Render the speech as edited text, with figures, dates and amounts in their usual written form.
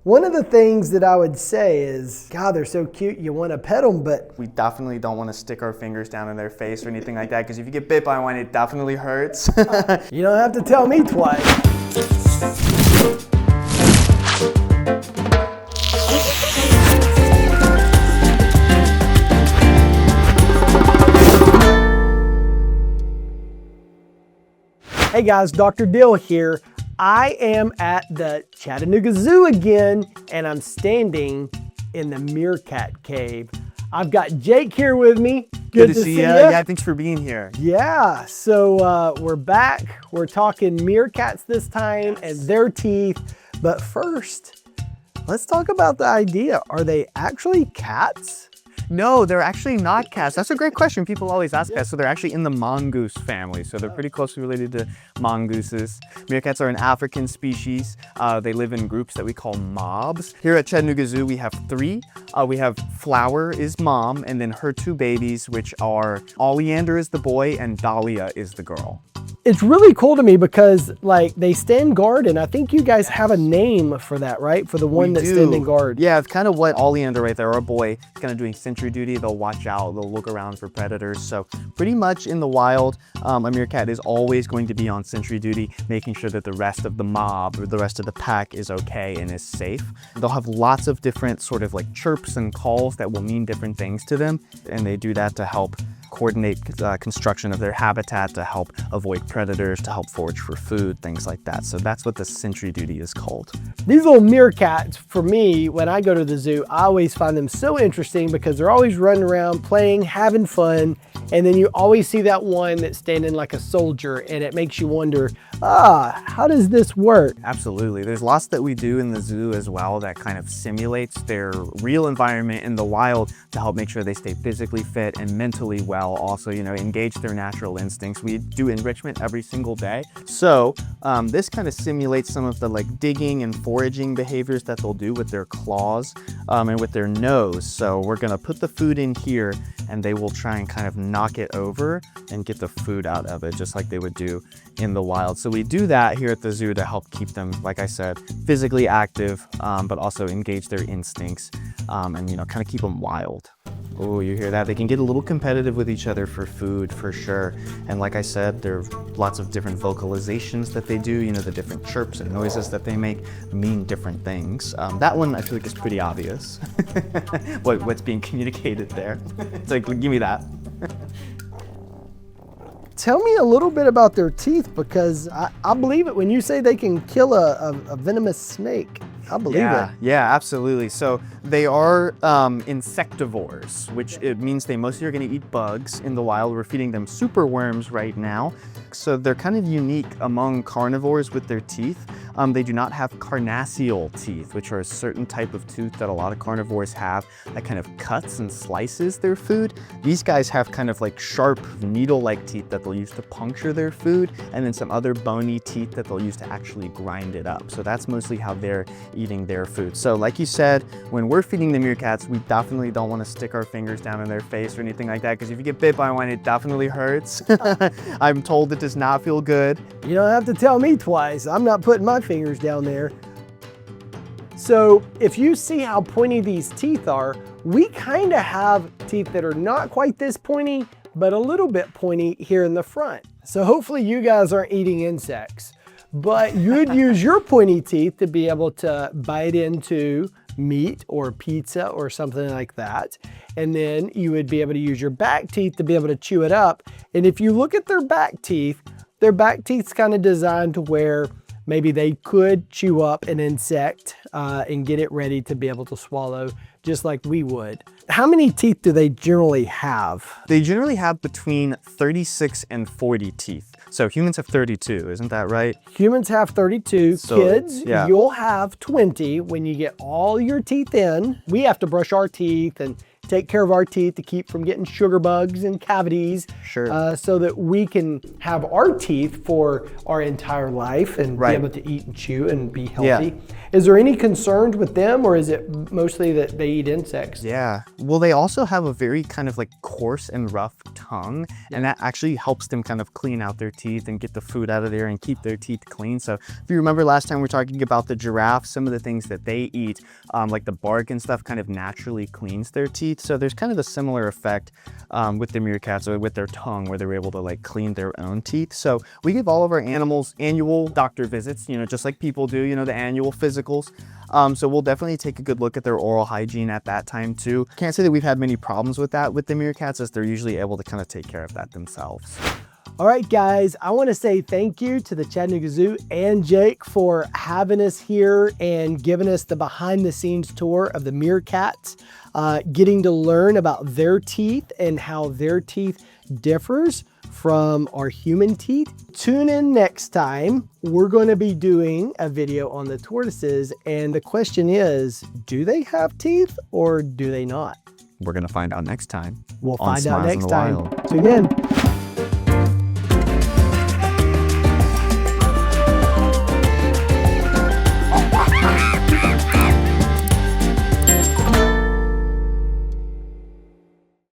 One of the things that I would say is, God, they're so cute, you want to pet them, but we definitely don't want to stick our fingers down in their face or anything like that, because if you get bit by one, it definitely hurts. you don't have to tell me twice. Hey guys, Dr. Dill here. I am at the Chattanooga Zoo again, and I'm standing in the meerkat cave. I've got Jake here with me. Good to see you. Yeah, thanks for being here. Yeah, so we're back. We're talking meerkats this time and their teeth. But first, let's talk about the idea. Are they actually cats? No, they're actually not cats. That's a great question. People always ask that. So they're actually in the mongoose family. So they're pretty closely related to mongooses. Meerkats are an African species. They live in groups that we call mobs. Here at Chattanooga Zoo, we have three. We have Flower is mom, and then her two babies, which are Oleander is the boy and Dahlia is the girl. It's really cool to me because like they stand guard, and I think you guys have a name for that, right? For the one that's standing guard. Yeah, it's kind of what Oleander right there, our boy, is kind of doing sentry duty. They'll watch out, they'll look around for predators. So pretty much in the wild, a meerkat is always going to be on sentry duty, making sure that the rest of the mob or the rest of the pack is okay and is safe. They'll have lots of different sort of like chirps and calls that will mean different things to them. And they do that to help coordinate construction of their habitat, to help avoid predators, to help forage for food, things like that. So that's what the sentry duty is called. These little meerkats, for me, when I go to the zoo, I always find them so interesting because they're always running around, playing, having fun. And then you always see that one that's standing like a soldier, and it makes you wonder, how does this work? Absolutely. There's lots that we do in the zoo as well that kind of simulates their real environment in the wild to help make sure they stay physically fit and mentally well. Also, engage their natural instincts. We do enrichment every single day. So this kind of simulates some of the like digging and foraging behaviors that they'll do with their claws and with their nose. So we're gonna put the food in here, and they will try and kind of knock it over and get the food out of it, just like they would do in the wild. So we do that here at the zoo to help keep them, like I said, physically active, but also engage their instincts and kind of keep them wild. Oh, you hear that? They can get a little competitive with each other for food, for sure. And like I said, there are lots of different vocalizations that they do. The different chirps and noises that they make mean different things. That one I feel like is pretty obvious. What's being communicated there. It's like, give me that. Tell me a little bit about their teeth, because I believe it when you say they can kill a venomous snake. I believe it. Yeah, absolutely. So they are insectivores, which it means they mostly are going to eat bugs in the wild. We're feeding them super worms right now. So they're kind of unique among carnivores with their teeth. They do not have carnassial teeth, which are a certain type of tooth that a lot of carnivores have that kind of cuts and slices their food. These guys have kind of like sharp needle-like teeth that they'll use to puncture their food, and then some other bony teeth that they'll use to actually grind it up. So that's mostly how they're eating their food. So like you said, when we're feeding the meerkats, we definitely don't want to stick our fingers down in their face or anything like that, because if you get bit by one, it definitely hurts. I'm told it does not feel good. You don't have to tell me twice. I'm not putting my fingers down there. So if you see how pointy these teeth are, we kind of have teeth that are not quite this pointy, but a little bit pointy here in the front. So hopefully you guys aren't eating insects, but you'd use your pointy teeth to be able to bite into meat or pizza or something like that. And then you would be able to use your back teeth to be able to chew it up. And if you look at their back teeth's kind of designed to where maybe they could chew up an insect and get it ready to be able to swallow, just like we would. How many teeth do they generally have? They generally have between 36 and 40 teeth. So humans have 32, isn't that right? Humans have 32. So, kids, yeah. You'll have 20 when you get all your teeth in. We have to brush our teeth and take care of our teeth to keep from getting sugar bugs and cavities. Sure. So that we can have our teeth for our entire life and be able to eat and chew and be healthy. Yeah. Is there any concerns with them, or is it mostly that they eat insects? Yeah. Well, they also have a very kind of like coarse and rough tongue, and that actually helps them kind of clean out their teeth and get the food out of there and keep their teeth clean. So if you remember last time we were talking about the giraffe, some of the things that they eat, like the bark and stuff, kind of naturally cleans their teeth. So there's kind of a similar effect with the meerkats, or with their tongue, where they're able to like clean their own teeth. So we give all of our animals annual doctor visits, you know, just like people do, you know, the annual physicals. So we'll definitely take a good look at their oral hygiene at that time too. Can't say that we've had many problems with that with the meerkats, as they're usually able to kind of take care of that themselves. All right, guys, I want to say thank you to the Chattanooga Zoo and Jake for having us here and giving us the behind the scenes tour of the meerkats, getting to learn about their teeth and how their teeth differs from our human teeth. Tune in next time. We're going to be doing a video on the tortoises, and the question is, do they have teeth or do they not? We're going to find out next time. We'll find out Smiles in next the time. Wild. Tune in.